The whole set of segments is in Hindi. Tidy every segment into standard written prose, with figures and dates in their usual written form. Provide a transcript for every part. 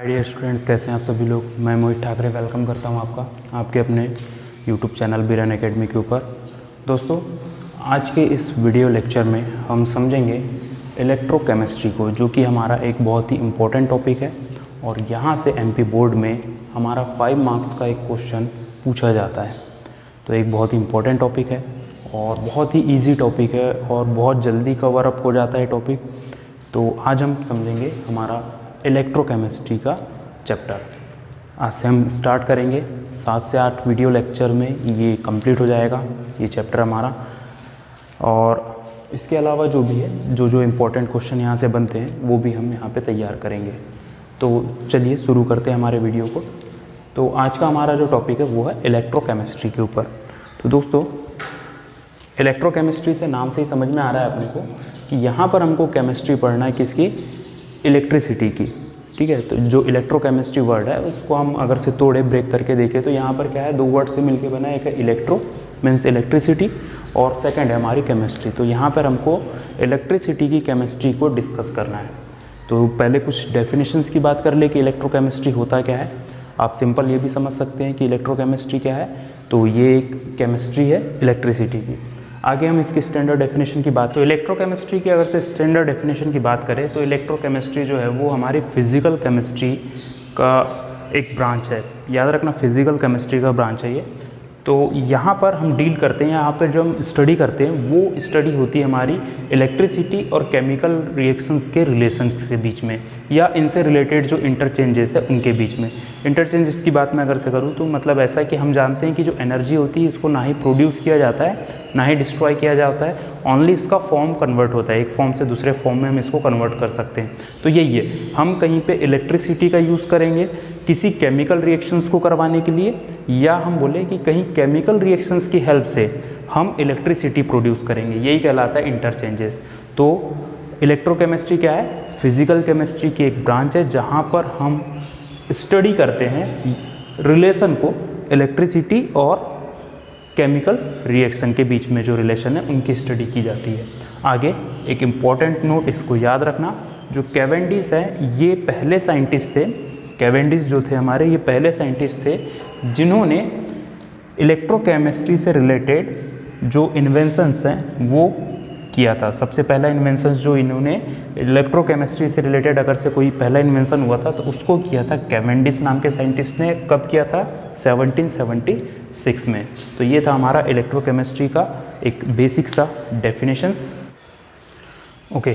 डियर स्टूडेंट्स, कैसे हैं आप सभी लोग। मैं मोहित ठाकरे वेलकम करता हूं आपका आपके अपने यूट्यूब चैनल बीरन एकेडमी के ऊपर। दोस्तों, आज के इस वीडियो लेक्चर में हम समझेंगे इलेक्ट्रोकेमिस्ट्री को, जो कि हमारा एक बहुत ही इम्पोर्टेंट टॉपिक है और यहाँ से एमपी बोर्ड में हमारा 5 मार्क्स का एक क्वेश्चन पूछा जाता है। तो एक बहुत ही इम्पोर्टेंट टॉपिक है और बहुत ही ईजी टॉपिक है और बहुत जल्दी कवर अप हो जाता है टॉपिक। तो आज हम समझेंगे हमारा इलेक्ट्रोकेमिस्ट्री का चैप्टर। आज से हम स्टार्ट करेंगे। 7 से 8 वीडियो लेक्चर में ये कंप्लीट हो जाएगा ये चैप्टर हमारा। और इसके अलावा जो भी है, जो इम्पोर्टेंट क्वेश्चन यहाँ से बनते हैं वो भी हम यहाँ पे तैयार करेंगे। तो चलिए शुरू करते हैं हमारे वीडियो को। तो आज का हमारा जो टॉपिक है वो है इलेक्ट्रोकेमिस्ट्री के ऊपर। तो दोस्तों, इलेक्ट्रोकेमिस्ट्री से नाम से ही समझ में आ रहा है अपने को कि यहाँ पर हमको केमिस्ट्री पढ़ना है किसकी, इलेक्ट्रिसिटी की। ठीक है, तो जो इलेक्ट्रोकेमिस्ट्री वर्ड है उसको हम अगर से तोड़े ब्रेक करके देखें तो यहाँ पर क्या है, 2 वर्ड से मिलके बना है। एक है इलेक्ट्रो मीन्स इलेक्ट्रिसिटी और सेकंड है हमारी केमिस्ट्री। तो यहाँ पर हमको इलेक्ट्रिसिटी की केमिस्ट्री को डिस्कस करना है। तो पहले कुछ डेफिनेशंस की बात कर ले कि इलेक्ट्रोकेमिस्ट्री होता क्या है। आप सिंपल ये भी समझ सकते हैं कि इलेक्ट्रोकेमिस्ट्री क्या है, तो ये एक केमिस्ट्री है इलेक्ट्रिसिटी की। आगे हम इसकी स्टैंडर्ड डेफिनेशन की बात, तो इलेक्ट्रोकेमिस्ट्री की अगर से स्टैंडर्ड डेफिनेशन की बात करें तो इलेक्ट्रोकेमिस्ट्री जो है वो हमारी फिजिकल केमिस्ट्री का एक ब्रांच है। याद रखना, फिजिकल केमिस्ट्री का ब्रांच है ये। तो यहाँ पर हम डील करते हैं, यहाँ पर जो हम स्टडी करते हैं वो स्टडी होती है हमारी इलेक्ट्रिसिटी और केमिकल रिएक्शंस के रिलेशंस के बीच में, या इनसे रिलेटेड जो इंटरचेंजेस है उनके बीच में। इंटरचेंजेस की बात मैं अगर से करूँ तो मतलब ऐसा है कि हम जानते हैं कि जो एनर्जी होती है इसको ना ही प्रोड्यूस किया जाता है ना ही डिस्ट्रॉय किया जाता है, ओनली इसका फॉर्म कन्वर्ट होता है। एक फॉर्म से दूसरे फॉर्म में हम इसको कन्वर्ट कर सकते हैं। तो यही है, हम कहीं पे इलेक्ट्रिसिटी का यूज़ करेंगे किसी केमिकल रिएक्शंस को करवाने के लिए, या हम बोले कि कहीं केमिकल रिएक्शंस की हेल्प से हम इलेक्ट्रिसिटी प्रोड्यूस करेंगे। यही कहलाता है इंटरचेंजेस। तो इलेक्ट्रोकेमिस्ट्री क्या है, फिजिकल केमिस्ट्री की एक ब्रांच है जहाँ पर हम स्टडी करते हैं रिलेशन को, इलेक्ट्रिसिटी और केमिकल रिएक्शन के बीच में जो रिलेशन है उनकी स्टडी की जाती है। आगे एक इम्पॉर्टेंट नोट, इसको याद रखना, जो कैवेंडिश है ये पहले साइंटिस्ट थे। कैवेंडिश जो थे हमारे, ये पहले साइंटिस्ट थे जिन्होंने इलेक्ट्रोकेमिस्ट्री से रिलेटेड जो इन्वेंशंस हैं वो किया था। सबसे पहला इन्वेंशन जो इन्होंने इलेक्ट्रोकेमिस्ट्री से रिलेटेड अगर से कोई पहला इन्वेंशन हुआ था तो उसको किया था कैवेंडिश नाम के साइंटिस्ट ने। कब किया था? 1776 में। तो ये था हमारा इलेक्ट्रोकेमिस्ट्री का एक बेसिक सा डेफिनेशन। ओके,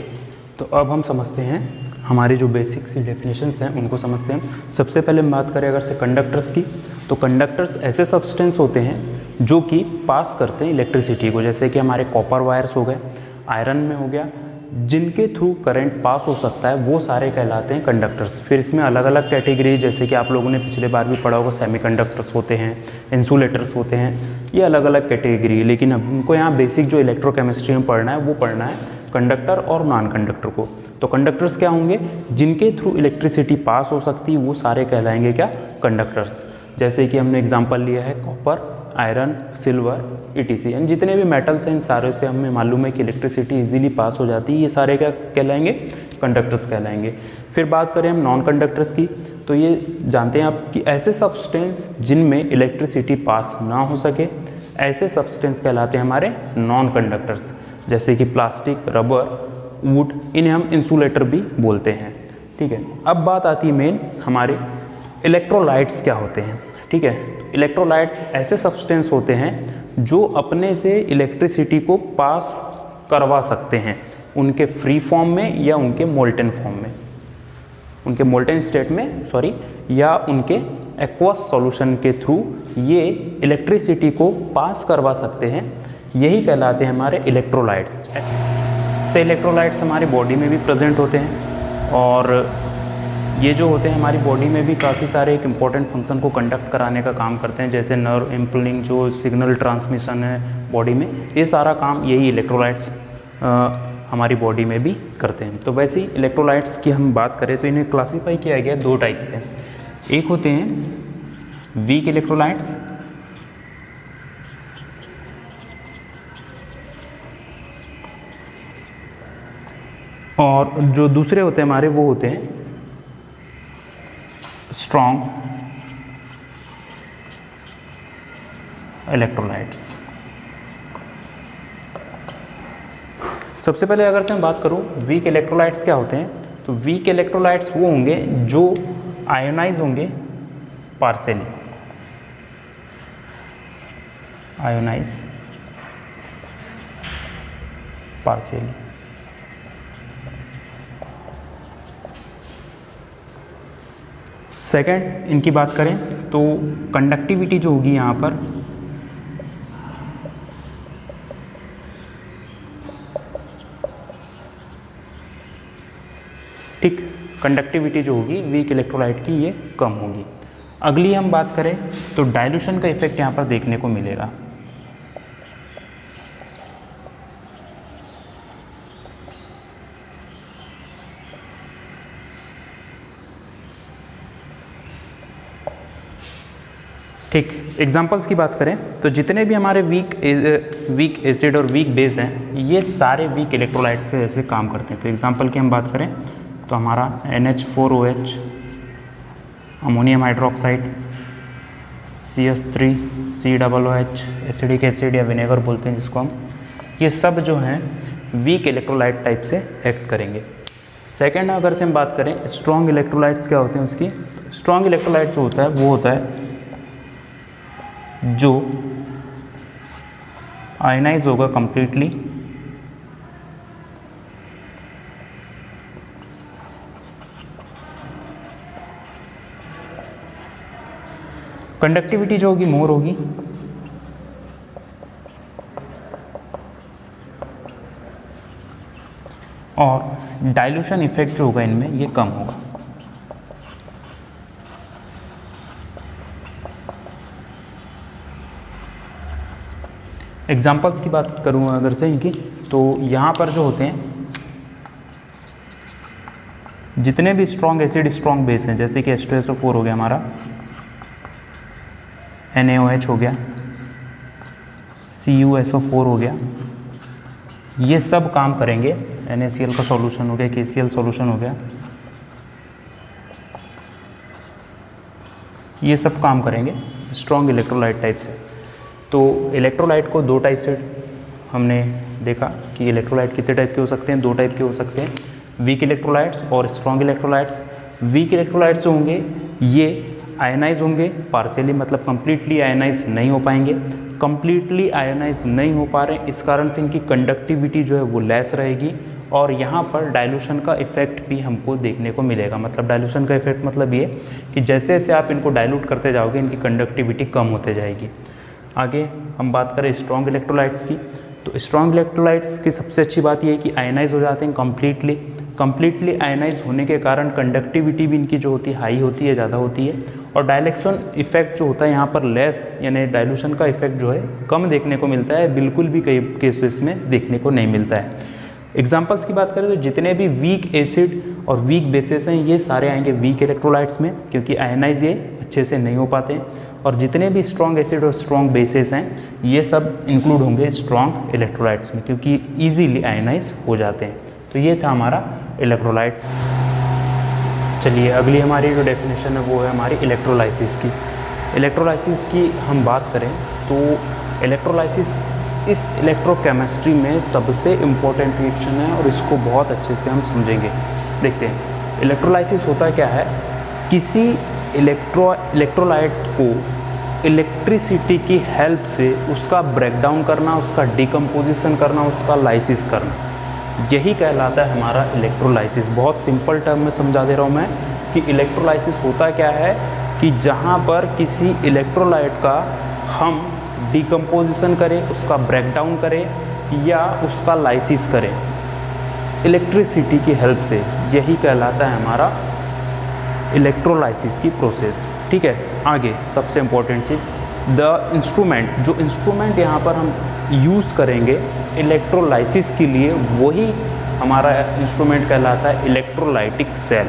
तो अब हम समझते हैं हमारे जो बेसिक सी डेफिनेशंस हैं उनको समझते हैं। सबसे पहले हम बात करें अगर से कंडक्टर्स की, तो कंडक्टर्स ऐसे सब्सटेंस होते हैं जो कि पास करते हैं इलेक्ट्रिसिटी को। जैसे कि हमारे कॉपर वायर्स हो गए, आयरन में हो गया, जिनके थ्रू करंट पास हो सकता है वो सारे कहलाते हैं कंडक्टर्स। फिर इसमें अलग अलग कैटेगरी, जैसे कि आप लोगों ने पिछले बार भी पढ़ा होगा, सेमीकंडक्टर्स होते हैं, इंसुलेटर्स होते हैं, ये अलग अलग कैटेगरी। लेकिन अब हमको यहाँ बेसिक जो इलेक्ट्रोकेमिस्ट्री में पढ़ना है वो पढ़ना है कंडक्टर और नॉन कंडक्टर को। तो कंडक्टर्स क्या होंगे, जिनके थ्रू इलेक्ट्रिसिटी पास हो सकती है वो सारे कहलाएंगे क्या, कंडक्टर्स। जैसे कि हमने एग्जांपल लिया है कॉपर, आयरन, सिल्वर, ETC, यानी जितने भी मेटल्स हैं इन सारे से हमें मालूम है कि इलेक्ट्रिसिटी इजीली पास हो जाती है, ये सारे क्या कहलाएंगे, कंडक्टर्स कहलाएंगे। फिर बात करें हम नॉन कंडक्टर्स की, तो ये जानते हैं आप कि ऐसे सब्सटेंस जिनमें इलेक्ट्रिसिटी पास ना हो सके, ऐसे सब्सटेंस कहलाते हैं हमारे नॉन कंडक्टर्स। जैसे कि प्लास्टिक, रबर, वुड, इन्हें हम इंसुलेटर भी बोलते हैं। ठीक है, अब बात आती है मेन हमारे इलेक्ट्रोलाइट्स क्या होते हैं। ठीक है, तो इलेक्ट्रोलाइट्स ऐसे सब्सटेंस होते हैं जो अपने से इलेक्ट्रिसिटी को पास करवा सकते हैं, उनके फ्री फॉर्म में या उनके मोल्टेन फॉर्म में, उनके मोल्टेन स्टेट में सॉरी, या उनके एक्वस सॉल्यूशन के थ्रू ये इलेक्ट्रिसिटी को पास करवा सकते हैं। यही कहलाते हैं हमारे इलेक्ट्रोलाइट्स। से इलेक्ट्रोलाइट्स हमारी बॉडी में भी प्रेजेंट होते हैं और ये जो होते हैं हमारी बॉडी में भी काफ़ी सारे एक इम्पॉर्टेंट फंक्शन को कंडक्ट कराने का काम करते हैं। जैसे नर्व इम्पलिंग, जो सिग्नल ट्रांसमिशन है बॉडी में, ये सारा काम यही इलेक्ट्रोलाइट्स हमारी बॉडी में भी करते हैं। तो वैसे ही इलेक्ट्रोलाइट्स की हम बात करें तो इन्हें क्लासीफाई किया गया 2 टाइप से। एक होते हैं वीक इलेक्ट्रोलाइट्स, और जो दूसरे होते हैं हमारे वो होते हैं स्ट्रॉन्ग इलेक्ट्रोलाइट्स। सबसे पहले अगर से मैं बात करूं वीक इलेक्ट्रोलाइट्स क्या होते हैं, तो वीक इलेक्ट्रोलाइट्स वो होंगे जो आयोनाइज होंगे पार्शियली, आयोनाइज पार्शियली। सेकंड इनकी बात करें तो कंडक्टिविटी जो होगी यहाँ पर ठीक, कंडक्टिविटी जो होगी वीक इलेक्ट्रोलाइट की ये कम होगी। अगली हम बात करें तो डाइल्यूशन का इफेक्ट यहाँ पर देखने को मिलेगा। ठीक, एग्जांपल्स की बात करें तो जितने भी हमारे वीक एसिड और वीक बेस हैं ये सारे वीक इलेक्ट्रोलाइट्स के जैसे काम करते हैं। तो एग्जांपल की हम बात करें तो हमारा NH4OH, ammonium hydroxide, CH3COOH, acidic acid या विनेगर बोलते हैं जिसको हम, ये सब जो हैं वीक इलेक्ट्रोलाइट टाइप से एक्ट करेंगे। सेकेंड अगर से हम बात करें स्ट्रॉन्ग इलेक्ट्रोलाइट्स क्या होते हैं उसकी, स्ट्रॉन्ग इलेक्ट्रोलाइट्स जो होता है वो होता है जो आयनाइज होगा कंप्लीटली, कंडक्टिविटी जो होगी मोर होगी, और डाइल्यूशन इफेक्ट जो होगा इनमें ये कम होगा। एग्जाम्पल्स की बात करूँ अगर से इनकी, तो यहाँ पर जो होते हैं जितने भी स्ट्रॉन्ग एसिड स्ट्रॉन्ग बेस हैं, जैसे कि H2SO4 हो गया हमारा, NaOH हो गया, CuSO4 हो गया, ये सब काम करेंगे। NaCl का सॉल्यूशन हो गया, KCl सॉल्यूशन हो गया, ये सब काम करेंगे स्ट्रॉन्ग इलेक्ट्रोलाइट टाइप से। तो इलेक्ट्रोलाइट को दो टाइप से हमने देखा कि इलेक्ट्रोलाइट कितने टाइप के हो सकते हैं, दो टाइप के हो सकते हैं, वीक इलेक्ट्रोलाइट्स और स्ट्रॉन्ग इलेक्ट्रोलाइट्स। वीक इलेक्ट्रोलाइट्स जो होंगे ये आयनाइज होंगे पार्शियली, मतलब कंप्लीटली आयनाइज नहीं हो पाएंगे। कंप्लीटली आयनाइज नहीं हो पा रहे, इस कारण से इनकी कंडक्टिविटी जो है वो लेस रहेगी, और यहाँ पर डाइल्यूशन का इफेक्ट भी हमको देखने को मिलेगा। मतलब डाइल्यूशन का इफेक्ट मतलब ये कि जैसे जैसे आप इनको डाइल्यूट करते जाओगे इनकी कंडक्टिविटी कम होते जाएगी। आगे हम बात करें स्ट्रॉन्ग इलेक्ट्रोलाइट्स की, तो स्ट्रॉन्ग इलेक्ट्रोलाइट्स की सबसे अच्छी बात ये है कि आयनाइज हो जाते हैं कंप्लीटली आयनाइज होने के कारण कंडक्टिविटी भी इनकी जो होती है हाई होती है, ज़्यादा होती है, और डाइलेक्शन इफेक्ट जो होता है यहाँ पर लेस, यानी डाइल्यूशन का इफेक्ट जो है कम देखने को मिलता है, बिल्कुल भी कई केसेस में देखने को नहीं मिलता है। एग्जाम्पल्स की बात करें तो जितने भी वीक एसिड और वीक बेसिस हैं ये सारे आएंगे वीक इलेक्ट्रोलाइट्स में, क्योंकि आयनाइज ये अच्छे से नहीं हो पाते, और जितने भी स्ट्रॉन्ग एसिड और स्ट्रॉन्ग बेसिस हैं ये सब इंक्लूड होंगे स्ट्रॉन्ग इलेक्ट्रोलाइट्स में, क्योंकि ईजीली आयनाइज हो जाते हैं। तो ये था हमारा इलेक्ट्रोलाइट्स। चलिए अगली हमारी जो डेफिनेशन है वो है हमारी इलेक्ट्रोलाइसिस की। इलेक्ट्रोलाइसिस की हम बात करें तो इलेक्ट्रोलाइसिस इस इलेक्ट्रोकेमिस्ट्री में सबसे इम्पोर्टेंट रिएक्शन है, और इसको बहुत अच्छे से हम समझेंगे। देखते हैं इलेक्ट्रोलाइसिस होता क्या है। किसी इलेक्ट्रोलाइट को इलेक्ट्रिसिटी की हेल्प से उसका ब्रेकडाउन करना, उसका डिकम्पोजिशन करना, उसका लाइसिस करना, यही कहलाता है हमारा इलेक्ट्रोलाइसिस। बहुत सिंपल टर्म में समझा दे रहा हूँ मैं कि इलेक्ट्रोलाइसिस होता क्या है कि जहाँ पर किसी इलेक्ट्रोलाइट का हम डिकम्पोजिशन करें, उसका ब्रेकडाउन करें या उसका लाइसिस करें इलेक्ट्रिसिटी की हेल्प से, यही कहलाता है हमारा इलेक्ट्रोलाइसिस की प्रोसेस। ठीक है, आगे सबसे इम्पोर्टेंट चीज़ द इंस्ट्रूमेंट, जो इंस्ट्रूमेंट यहाँ पर हम यूज़ करेंगे इलेक्ट्रोलाइसिस के लिए वही हमारा इंस्ट्रूमेंट कहलाता है इलेक्ट्रोलाइटिक सेल।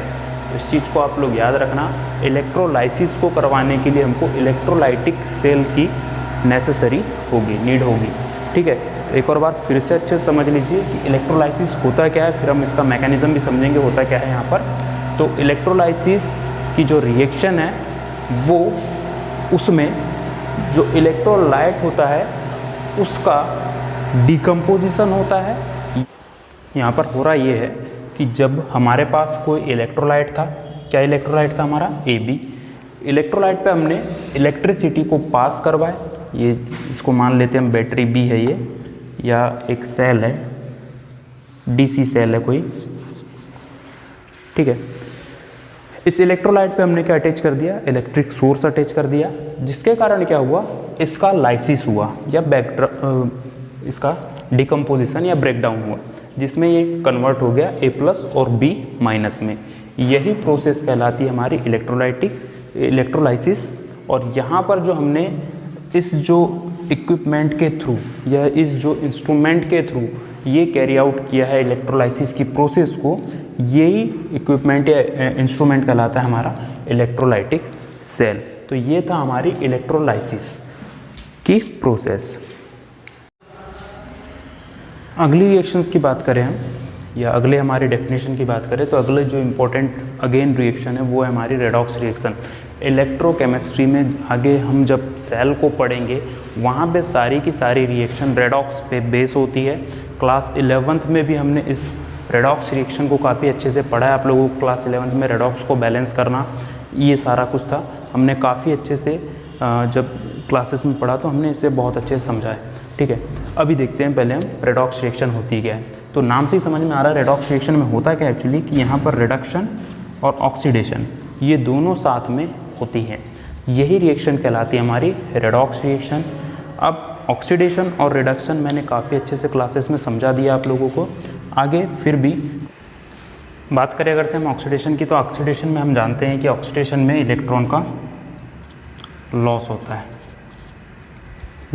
इस चीज़ को आप लोग याद रखना, इलेक्ट्रोलाइसिस को करवाने के लिए हमको इलेक्ट्रोलाइटिक सेल की नेसेसरी होगी, नीड होगी। ठीक है, एक और बार फिर से अच्छे से समझ लीजिए कि इलेक्ट्रोलाइसिस होता क्या है, फिर हम इसका मैकेनिज्म भी समझेंगे होता क्या है यहाँ पर। तो इलेक्ट्रोलाइसिस की जो रिएक्शन है वो उसमें जो इलेक्ट्रोलाइट होता है उसका डिकम्पोजिशन होता है। यहाँ पर हो रहा ये है कि जब हमारे पास कोई इलेक्ट्रोलाइट था, क्या इलेक्ट्रोलाइट था हमारा AB, इलेक्ट्रोलाइट पे हमने इलेक्ट्रिसिटी को पास करवाए। ये इसको मान लेते हैं हम बैटरी B है ये, या एक सेल है DC सेल है कोई, ठीक है। इस इलेक्ट्रोलाइट पे हमने क्या अटैच कर दिया, इलेक्ट्रिक सोर्स अटैच कर दिया, जिसके कारण क्या हुआ, इसका लाइसिस हुआ या इसका डिकम्पोजिशन या ब्रेकडाउन हुआ, जिसमें ये कन्वर्ट हो गया A+ और B- में। यही प्रोसेस कहलाती है हमारी इलेक्ट्रोलाइसिस। और यहाँ पर जो हमने इस जो इक्विपमेंट के थ्रू या इस जो इंस्ट्रूमेंट के थ्रू ये कैरी आउट किया है इलेक्ट्रोलाइसिस की प्रोसेस को, यही इक्विपमेंट या इंस्ट्रूमेंट कहलाता है हमारा इलेक्ट्रोलाइटिक सेल। तो ये था हमारी इलेक्ट्रोलाइसिस की प्रोसेस। अगली रिएक्शंस की बात करें हम, या अगले हमारे डेफिनेशन की बात करें, तो अगले जो इम्पोर्टेंट अगेन रिएक्शन है वो है हमारी रेडॉक्स रिएक्शन। इलेक्ट्रोकेमिस्ट्री में आगे हम जब सेल को पढ़ेंगे वहाँ पे सारी की सारी रिएक्शन रेडॉक्स पे बेस होती है। क्लास 11th में भी हमने इस रेडॉक्स रिएक्शन को काफ़ी अच्छे से पढ़ा है। आप लोगों को क्लास 11th में रेडॉक्स को बैलेंस करना, ये सारा कुछ था, हमने काफ़ी अच्छे से जब क्लासेस में पढ़ा तो हमने इसे बहुत अच्छे से समझा है, ठीक है। अभी देखते हैं पहले हम रेडॉक्स रिएक्शन होती क्या है। तो नाम से ही समझ में आ रहा है रेडॉक्स रिएक्शन में होता क्या एक्चुअली, कि यहाँ पर रिडक्शन और ऑक्सीडेशन ये दोनों साथ में होती हैं, यही रिएक्शन कहलाती है हमारी रेडॉक्स रिएक्शन। अब ऑक्सीडेशन और रिडक्शन मैंने काफ़ी अच्छे से क्लासेस में समझा दिया आप लोगों को। आगे फिर भी बात करें अगर से हम ऑक्सीडेशन की, तो ऑक्सीडेशन में हम जानते हैं कि ऑक्सीडेशन में इलेक्ट्रॉन का लॉस होता है।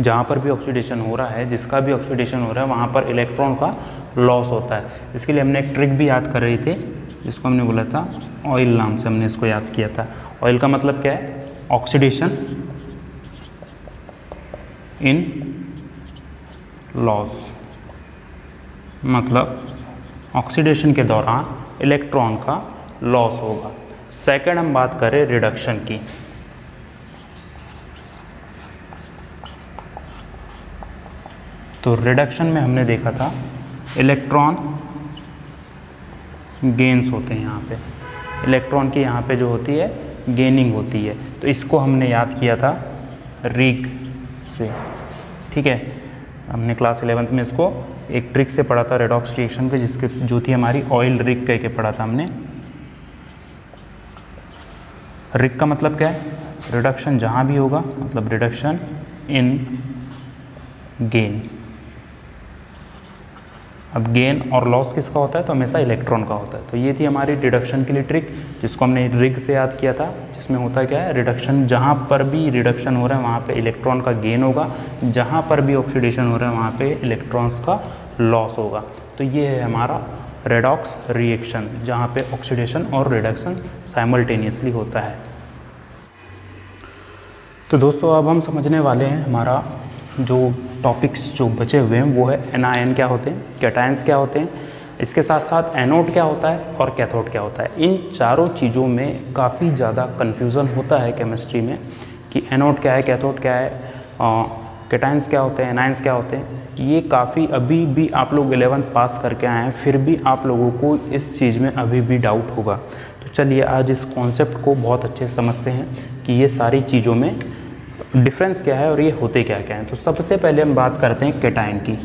जहाँ पर भी ऑक्सीडेशन हो रहा है, जिसका भी ऑक्सीडेशन हो रहा है, वहाँ पर इलेक्ट्रॉन का लॉस होता है। इसके लिए हमने एक ट्रिक भी याद कर रही थी, जिसको हमने बोला था ऑयल, नाम से हमने इसको याद किया था। ऑयल का मतलब क्या है, ऑक्सीडेशन इन लॉस, मतलब ऑक्सीडेशन के दौरान इलेक्ट्रॉन का लॉस होगा। सेकंड हम बात करें रिडक्शन की, तो रिडक्शन में हमने देखा था इलेक्ट्रॉन गेन्स होते हैं। यहाँ पे इलेक्ट्रॉन की यहाँ पे जो होती है गेनिंग होती है, तो इसको हमने याद किया था रिग से, ठीक है। हमने क्लास 11th में इसको एक ट्रिक से पढ़ा था रेडॉक्स रिएक्शन पे, जिसके जो थी हमारी ऑयल रिग कह के पढ़ा था हमने। रिग का मतलब क्या है, रिडक्शन जहाँ भी होगा, मतलब रिडक्शन इन गेन। अब गेन और लॉस किसका होता है, तो हमेशा इलेक्ट्रॉन का होता है। तो ये थी हमारी रिडक्शन के लिए ट्रिक, जिसको हमने रिग से याद किया था, जिसमें होता क्या है, रिडक्शन जहाँ पर भी रिडक्शन हो रहा है वहाँ पे इलेक्ट्रॉन का गेन होगा, जहाँ पर भी ऑक्सीडेशन हो रहा है वहाँ पे इलेक्ट्रॉन्स का लॉस होगा। तो ये है हमारा रेडॉक्स रिएक्शन, जहाँ पे ऑक्सीडेशन और रिडक्शन साइमल्टेनियसली होता है। तो दोस्तों अब हम समझने वाले हैं हमारा जो टॉपिक्स जो बचे हुए हैं वो है एनायन क्या होते हैं, कैटायंस क्या होते हैं, इसके साथ साथ एनोड क्या होता है और कैथोड क्या होता है। इन चारों चीज़ों में काफ़ी ज़्यादा कन्फ्यूज़न होता है केमिस्ट्री में कि एनोड क्या है, कैथोड क्या है, कैटायंस क्या होते हैं, एनायंस क्या होते हैं। ये काफ़ी अभी भी आप लोग 11th पास करके आए हैं, फिर भी आप लोगों को इस चीज़ में अभी भी डाउट होगा। तो चलिए आज इस कॉन्सेप्ट को बहुत अच्छे से समझते हैं कि ये सारी चीज़ों में डिफरेंस क्या है और ये होते क्या क्या हैं। तो सबसे पहले हम बात करते हैं कैटायन की।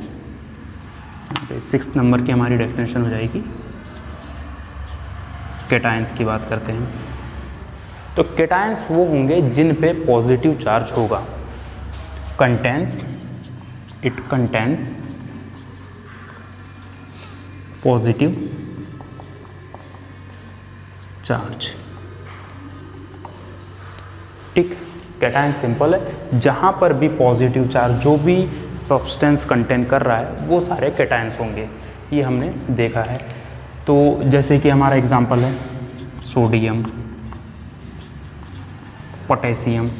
6 नंबर की हमारी डेफिनेशन हो जाएगी, कैटायंस की बात करते हैं। तो कैटायंस वो होंगे जिन पे पॉजिटिव चार्ज होगा, इट कंटेन्स पॉजिटिव चार्ज, ठीक। कैटायन सिंपल है, जहाँ पर भी पॉजिटिव चार्ज जो भी सब्सटेंस कंटेन कर रहा है वो सारे कैटायंस होंगे, ये हमने देखा है। तो जैसे कि हमारा एग्जांपल है सोडियम, पोटेशियम,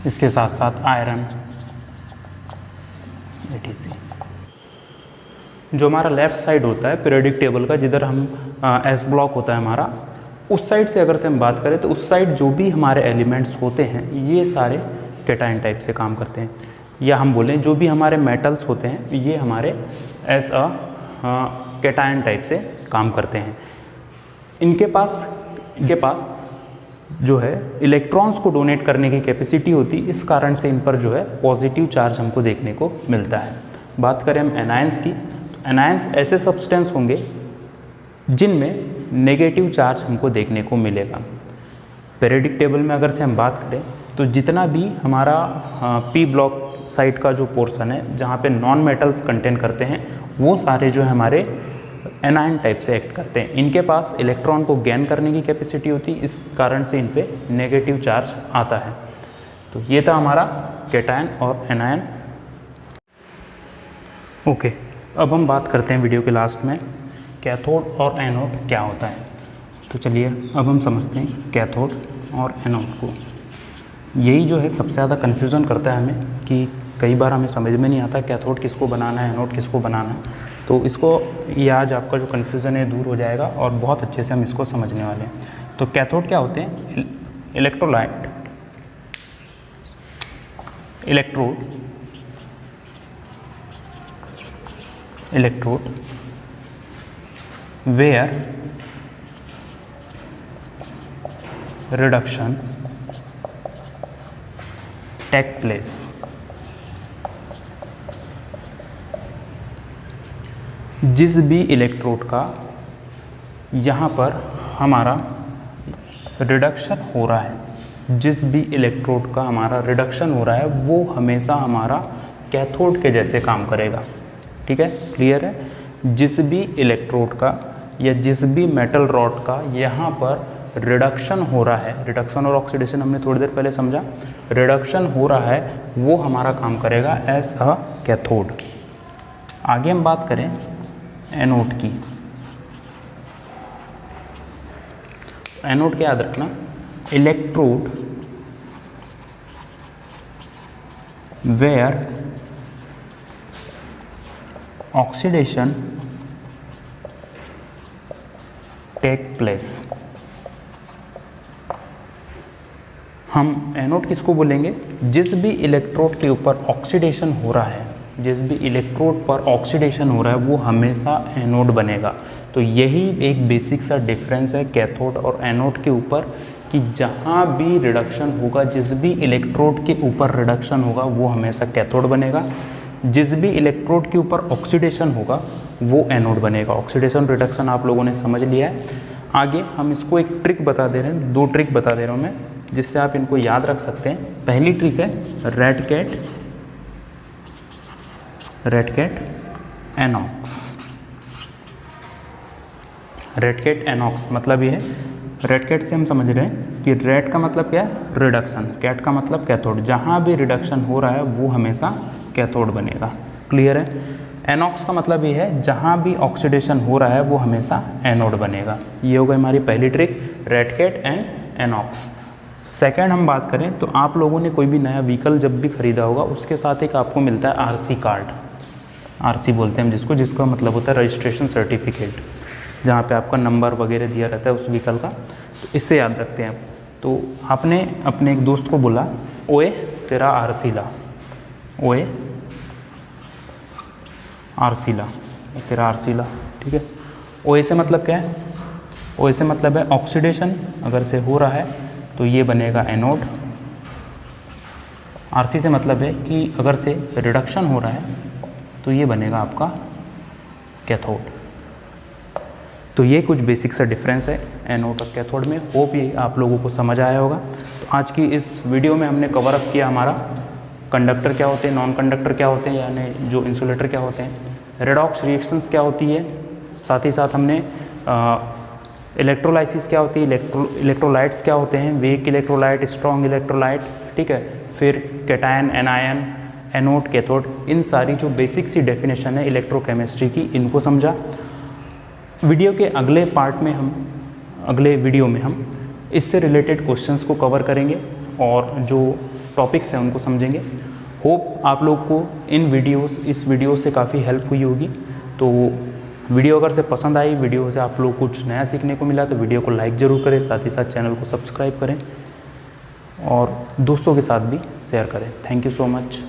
इसके साथ साथ आयरन, etc। जो हमारा लेफ़्ट साइड होता है पीरियोडिक टेबल का, जिधर हम एस ब्लॉक होता है हमारा, उस साइड से अगर से हम बात करें तो उस साइड जो भी हमारे एलिमेंट्स होते हैं ये सारे कैटायन टाइप से काम करते हैं, या हम बोलें जो भी हमारे मेटल्स होते हैं ये हमारे एज अ कैटायन टाइप से काम करते हैं। इनके पास जो है इलेक्ट्रॉन्स को डोनेट करने की कैपेसिटी होती, इस कारण से इन पर जो है पॉजिटिव चार्ज हमको देखने को मिलता है। बात करें हम एनायंस की, तो एनायंस ऐसे सब्सटेंस होंगे जिनमें नेगेटिव चार्ज हमको देखने को मिलेगा। पीरियोडिक टेबल में अगर से हम बात करें तो जितना भी हमारा पी ब्लॉक साइड का जो पोर्शन है जहाँ पे नॉन मेटल्स कंटेन करते हैं वो सारे जो है हमारे एनायन टाइप से एक्ट करते हैं। इनके पास इलेक्ट्रॉन को गेन करने की कैपेसिटी होती, इस कारण से इन पे नेगेटिव चार्ज आता है। तो ये था हमारा कैटायन और एनायन। ओके, अब हम बात करते हैं वीडियो के लास्ट में कैथोड और एनोड क्या होता है। तो चलिए अब हम समझते हैं कैथोड और एनोड को। यही जो है सबसे ज़्यादा कन्फ्यूज़न करता है हमें कि कई बार हमें समझ में नहीं आता कैथोड किसको बनाना है, एनोड किसको बनाना है। तो इसको ये आज आपका जो कन्फ्यूज़न है दूर हो जाएगा और बहुत अच्छे से हम इसको समझने वाले हैं। तो कैथोड क्या होते हैं? Electrolyte, electrode where reduction take place. जिस भी इलेक्ट्रोड का यहाँ पर हमारा रिडक्शन हो रहा है, जिस भी इलेक्ट्रोड का हमारा रिडक्शन हो रहा है वो हमेशा हमारा कैथोड के जैसे काम करेगा। ठीक है, क्लियर है? जिस भी इलेक्ट्रोड का या जिस भी मेटल रॉड का यहाँ पर रिडक्शन हो रहा है, रिडक्शन और ऑक्सीडेशन हमने थोड़ी देर पहले समझा, रिडक्शन हो रहा है वो हमारा काम करेगा एज अ कैथोड। आगे हम बात करें एनोड की। एनोड क्या याद रखना? Electrode where oxidation take place. हम एनोड किसको बोलेंगे? जिस भी इलेक्ट्रोड के ऊपर ऑक्सीडेशन हो रहा है, जिस भी इलेक्ट्रोड पर ऑक्सीडेशन हो रहा है वो हमेशा एनोड बनेगा। तो यही एक बेसिक सा डिफरेंस है कैथोड और एनोड के ऊपर, कि जहाँ भी रिडक्शन होगा, जिस भी इलेक्ट्रोड के ऊपर रिडक्शन होगा वो हमेशा कैथोड बनेगा, जिस भी इलेक्ट्रोड के ऊपर ऑक्सीडेशन होगा वो एनोड बनेगा। ऑक्सीडेशन रिडक्शन आप लोगों ने समझ लिया है। आगे हम इसको एक ट्रिक बता दे रहे हैं, 2 ट्रिक बता दे रहा हूँ मैं, जिससे आप इनको याद रख सकते हैं। पहली ट्रिक है red cat INOX. Red cat INOX मतलब ये है, रेड कैट से हम समझ रहे हैं कि रेड का मतलब क्या है? रिडक्शन, कैट का मतलब कैथोड। जहाँ भी रिडक्शन हो रहा है वो हमेशा कैथोड बनेगा। क्लियर है? एनॉक्स का मतलब ये है जहाँ भी ऑक्सीडेशन हो रहा है वो हमेशा एनोड बनेगा। ये हो गई हमारी पहली ट्रिक, रेड कैट एंड एनॉक्स। सेकेंड हम बात करें तो आप लोगों ने कोई भी नया व्हीकल जब भी खरीदा होगा उसके साथ एक आपको मिलता है आरसी कार्ड, आरसी बोलते हैं हम जिसको, जिसका मतलब होता है रजिस्ट्रेशन सर्टिफिकेट, जहाँ पे आपका नंबर वगैरह दिया रहता है उस व्हीकल का। तो इससे याद रखते हैं आप। तो आपने अपने एक दोस्त को बोला, ओए तेरा आरसी ला, ओए आरसी ला, तेरा आरसी ला। ठीक है, ओए से मतलब क्या है? ओए से मतलब है ऑक्सीडेशन अगर से हो रहा है तो ये बनेगा एनोड। आरसी से मतलब है कि अगर से रिडक्शन हो रहा है तो ये बनेगा आपका कैथोड। तो ये कुछ बेसिक सा डिफरेंस है एनोड और कैथोड में। होप ये आप लोगों को समझ आया होगा। तो आज की इस वीडियो में हमने कवर अप किया हमारा कंडक्टर क्या होते हैं, नॉन कंडक्टर क्या होते हैं, यानी जो इंसुलेटर क्या होते हैं, रेडॉक्स रिएक्शंस क्या होती है, साथ ही साथ हमने इलेक्ट्रोलाइसिस क्या होती है, इलेक्ट्रोलाइट्स क्या होते हैं, वीक इलेक्ट्रोलाइट, स्ट्रॉन्ग इलेक्ट्रोलाइट। ठीक है, फिर कैटायन, एनायन, एनोड, कैथोड, इन सारी जो बेसिक सी डेफिनेशन है इलेक्ट्रोकेमिस्ट्री की, इनको समझा। वीडियो के अगले पार्ट में हम, अगले वीडियो में हम इससे रिलेटेड क्वेश्चंस को कवर करेंगे और जो टॉपिक्स हैं उनको समझेंगे। होप आप लोग को इस वीडियो से काफ़ी हेल्प हुई होगी। तो वीडियो अगर से पसंद आई, वीडियो से आप लोग कुछ नया सीखने को मिला तो वीडियो को लाइक ज़रूर करें, साथ ही साथ चैनल को सब्सक्राइब करें और दोस्तों के साथ भी शेयर करें। Thank you so much.